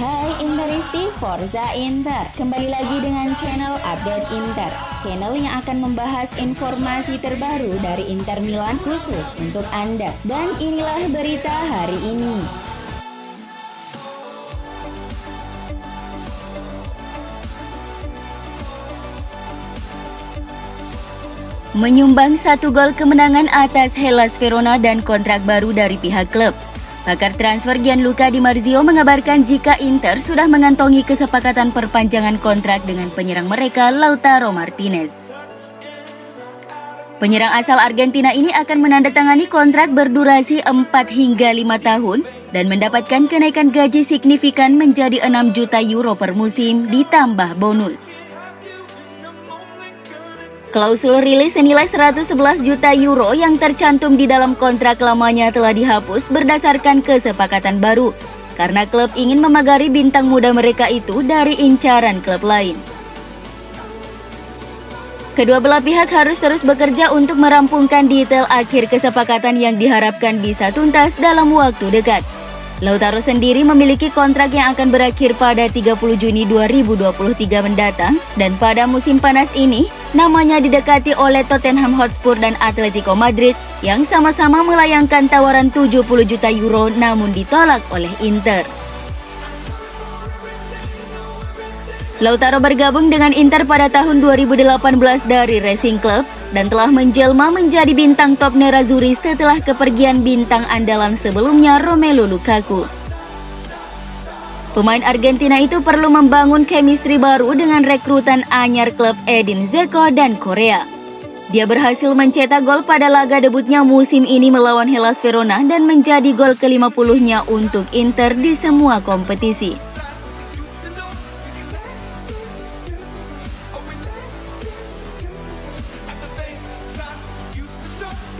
Hai Interisti Forza Inter, kembali lagi dengan channel Update Inter, channel yang akan membahas informasi terbaru dari Inter Milan khusus untuk Anda. Dan inilah berita hari ini. Menyumbang 1 gol kemenangan atas Hellas Verona dan kontrak baru dari pihak klub. Pakar transfer Gianluca Di Marzio mengabarkan jika Inter sudah mengantongi kesepakatan perpanjangan kontrak dengan penyerang mereka Lautaro Martinez. Penyerang asal Argentina ini akan menandatangani kontrak berdurasi 4 hingga 5 tahun dan mendapatkan kenaikan gaji signifikan menjadi 6 juta euro per musim ditambah bonus. Klausul rilis senilai 111 juta euro yang tercantum di dalam kontrak lamanya telah dihapus berdasarkan kesepakatan baru, karena klub ingin memagari bintang muda mereka itu dari incaran klub lain. Kedua belah pihak harus terus bekerja untuk merampungkan detail akhir kesepakatan yang diharapkan bisa tuntas dalam waktu dekat. Lautaro sendiri memiliki kontrak yang akan berakhir pada 30 Juni 2023 mendatang, dan pada musim panas ini, namanya didekati oleh Tottenham Hotspur dan Atletico Madrid yang sama-sama melayangkan tawaran 70 juta euro namun ditolak oleh Inter. Lautaro bergabung dengan Inter pada tahun 2018 dari Racing Club dan telah menjelma menjadi bintang top Nerazzurri setelah kepergian bintang andalan sebelumnya Romelu Lukaku. Pemain Argentina itu perlu membangun chemistry baru dengan rekrutan anyar klub Edin Dzeko dan Korea. Dia berhasil mencetak gol pada laga debutnya musim ini melawan Hellas Verona dan menjadi gol ke-50-nya untuk Inter di semua kompetisi.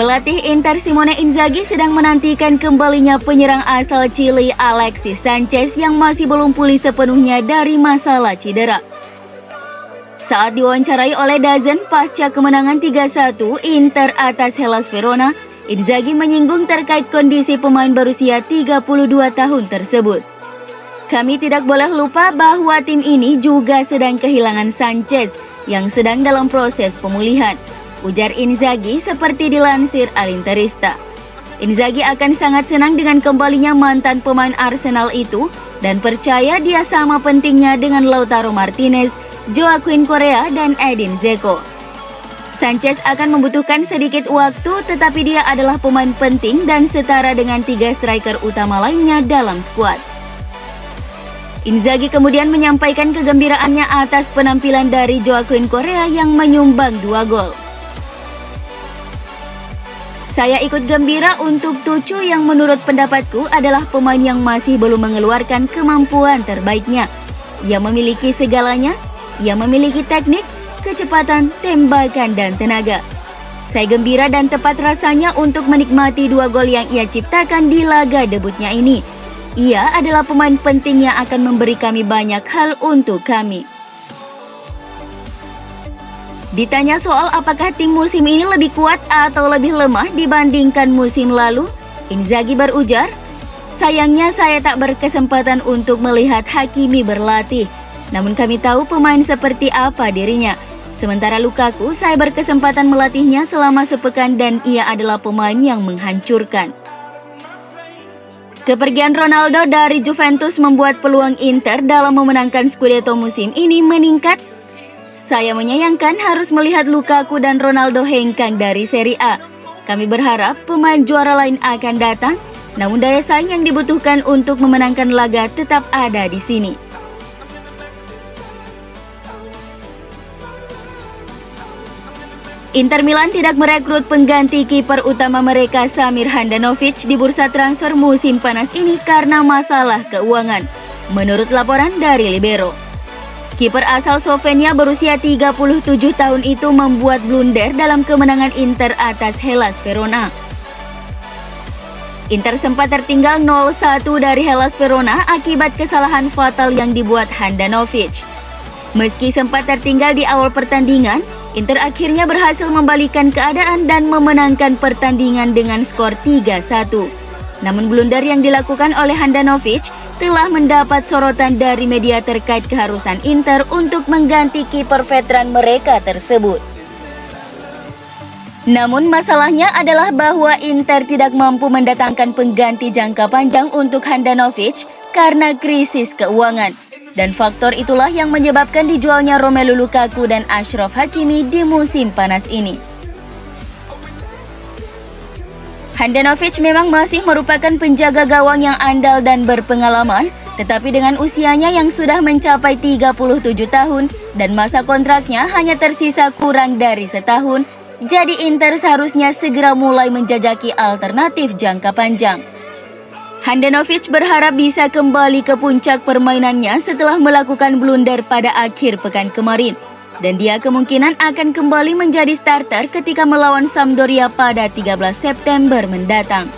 Pelatih Inter Simone Inzaghi sedang menantikan kembalinya penyerang asal Chili Alexis Sanchez yang masih belum pulih sepenuhnya dari masalah cedera. Saat diwawancarai oleh DAZN pasca kemenangan 3-1 Inter atas Hellas Verona, Inzaghi menyinggung terkait kondisi pemain berusia 32 tahun tersebut. Kami tidak boleh lupa bahwa tim ini juga sedang kehilangan Sanchez yang sedang dalam proses pemulihan, ujar Inzaghi seperti dilansir Al Interista. Inzaghi akan sangat senang dengan kembalinya mantan pemain Arsenal itu dan percaya dia sama pentingnya dengan Lautaro Martinez, Joaquin Correa, dan Edin Dzeko. Sanchez akan membutuhkan sedikit waktu, tetapi dia adalah pemain penting dan setara dengan 3 striker utama lainnya dalam skuad. Inzaghi kemudian menyampaikan kegembiraannya atas penampilan dari Joaquin Correa yang menyumbang 2 gol. Saya ikut gembira untuk Tucu yang menurut pendapatku adalah pemain yang masih belum mengeluarkan kemampuan terbaiknya. Ia memiliki segalanya, ia memiliki teknik, kecepatan, tembakan, dan tenaga. Saya gembira dan tepat rasanya untuk menikmati 2 gol yang ia ciptakan di laga debutnya ini. Ia adalah pemain penting yang akan memberi kami banyak hal untuk kami. Ditanya soal apakah tim musim ini lebih kuat atau lebih lemah dibandingkan musim lalu, Inzaghi berujar, sayangnya saya tak berkesempatan untuk melihat Hakimi berlatih, namun kami tahu pemain seperti apa dirinya. Sementara Lukaku, saya berkesempatan melatihnya selama sepekan dan ia adalah pemain yang menghancurkan. Kepergian Ronaldo dari Juventus membuat peluang Inter dalam memenangkan Scudetto musim ini meningkat. Saya menyayangkan harus melihat Lukaku dan Ronaldo hengkang dari Serie A. Kami berharap pemain juara lain akan datang, namun daya saing yang dibutuhkan untuk memenangkan laga tetap ada di sini. Inter Milan tidak merekrut pengganti kiper utama mereka Samir Handanovic di bursa transfer musim panas ini karena masalah keuangan, menurut laporan dari Libero. Kiper asal Slovenia berusia 37 tahun itu membuat blunder dalam kemenangan Inter atas Hellas Verona. Inter sempat tertinggal 0-1 dari Hellas Verona akibat kesalahan fatal yang dibuat Handanovic. Meski sempat tertinggal di awal pertandingan, Inter akhirnya berhasil membalikkan keadaan dan memenangkan pertandingan dengan skor 3-1. Namun blunder yang dilakukan oleh Handanovic telah mendapat sorotan dari media terkait keharusan Inter untuk mengganti kiper veteran mereka tersebut. Namun masalahnya adalah bahwa Inter tidak mampu mendatangkan pengganti jangka panjang untuk Handanovic karena krisis keuangan. Dan faktor itulah yang menyebabkan dijualnya Romelu Lukaku dan Achraf Hakimi di musim panas ini. Handanovic memang masih merupakan penjaga gawang yang andal dan berpengalaman, tetapi dengan usianya yang sudah mencapai 37 tahun dan masa kontraknya hanya tersisa kurang dari setahun, jadi Inter seharusnya segera mulai menjajaki alternatif jangka panjang. Handanovic berharap bisa kembali ke puncak permainannya setelah melakukan blunder pada akhir pekan kemarin. Dan dia kemungkinan akan kembali menjadi starter ketika melawan Sampdoria pada 13 September mendatang.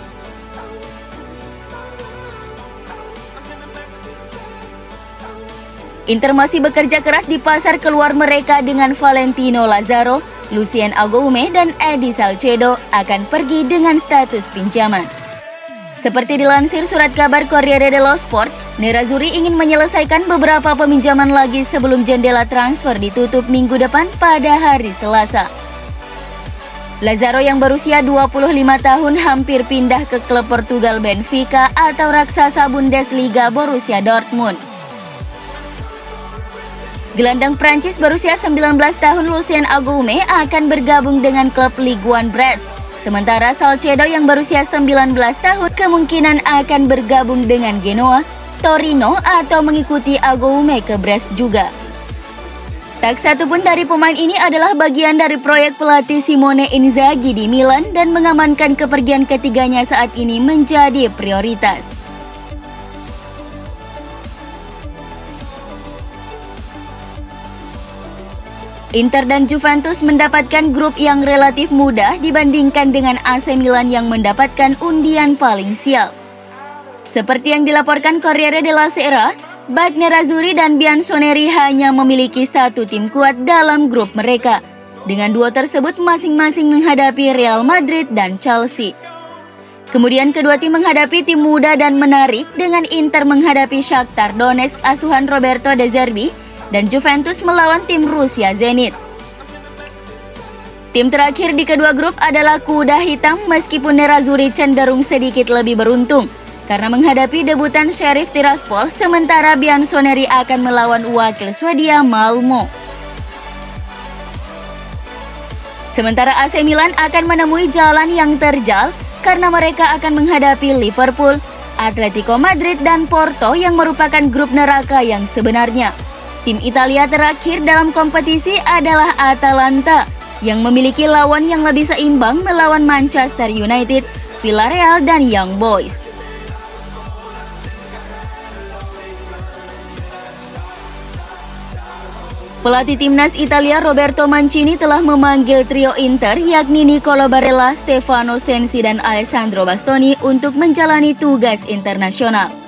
Inter masih bekerja keras di pasar keluar mereka dengan Valentino Lazaro, Lucien Agoume, dan Edi Salcedo akan pergi dengan status pinjaman. Seperti dilansir surat kabar Corriere dello Sport, Nerazzurri ingin menyelesaikan beberapa peminjaman lagi sebelum jendela transfer ditutup minggu depan pada hari Selasa. Lazaro yang berusia 25 tahun hampir pindah ke klub Portugal Benfica atau raksasa Bundesliga Borussia Dortmund. Gelandang Prancis berusia 19 tahun Lucien Agoume akan bergabung dengan klub Ligue 1 Brest. Sementara Salcedo yang berusia 19 tahun kemungkinan akan bergabung dengan Genoa, Torino atau mengikuti Agoume ke Brest juga. Tak satu pun dari pemain ini adalah bagian dari proyek pelatih Simone Inzaghi di Milan dan mengamankan kepergian ketiganya saat ini menjadi prioritas. Inter dan Juventus mendapatkan grup yang relatif mudah dibandingkan dengan AC Milan yang mendapatkan undian paling sial. Seperti yang dilaporkan Corriere della Sera, bek Nerazzurri dan Bianconeri hanya memiliki satu tim kuat dalam grup mereka. Dengan duo tersebut masing-masing menghadapi Real Madrid dan Chelsea. Kemudian kedua tim menghadapi tim muda dan menarik dengan Inter menghadapi Shakhtar Donetsk asuhan Roberto De Zerbi dan Juventus melawan tim Rusia Zenit. Tim terakhir di kedua grup adalah kuda hitam meskipun Nerazzurri cenderung sedikit lebih beruntung karena menghadapi debutan Sheriff Tiraspol sementara Bianconeri akan melawan wakil Swedia Malmo. Sementara AC Milan akan menemui jalan yang terjal karena mereka akan menghadapi Liverpool, Atletico Madrid dan Porto yang merupakan grup neraka yang sebenarnya. Tim Italia terakhir dalam kompetisi adalah Atalanta yang memiliki lawan yang lebih seimbang melawan Manchester United, Villarreal, dan Young Boys. Pelatih timnas Italia Roberto Mancini telah memanggil trio Inter yakni Nicolo Barella, Stefano Sensi, dan Alessandro Bastoni untuk menjalani tugas internasional.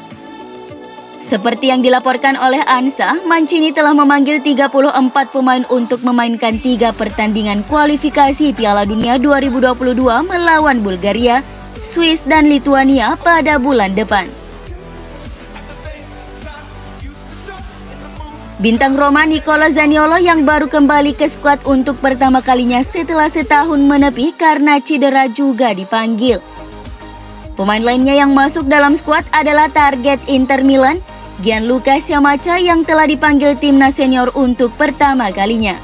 Seperti yang dilaporkan oleh ANSA, Mancini telah memanggil 34 pemain untuk memainkan 3 pertandingan kualifikasi Piala Dunia 2022 melawan Bulgaria, Swiss, dan Lituania pada bulan depan. Bintang Roma Nicolo Zaniolo yang baru kembali ke skuad untuk pertama kalinya setelah setahun menepi karena cedera juga dipanggil. Pemain lainnya yang masuk dalam skuad adalah target Inter Milan, Gianluca Scamacca yang telah dipanggil timnas senior untuk pertama kalinya.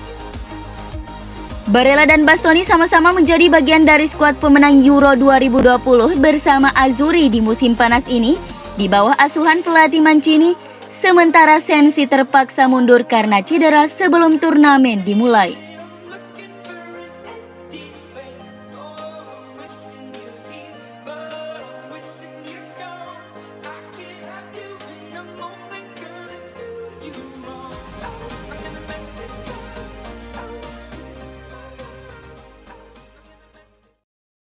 Barella dan Bastoni sama-sama menjadi bagian dari skuad pemenang Euro 2020 bersama Azzurri di musim panas ini di bawah asuhan pelatih Mancini, sementara Sensi terpaksa mundur karena cedera sebelum turnamen dimulai.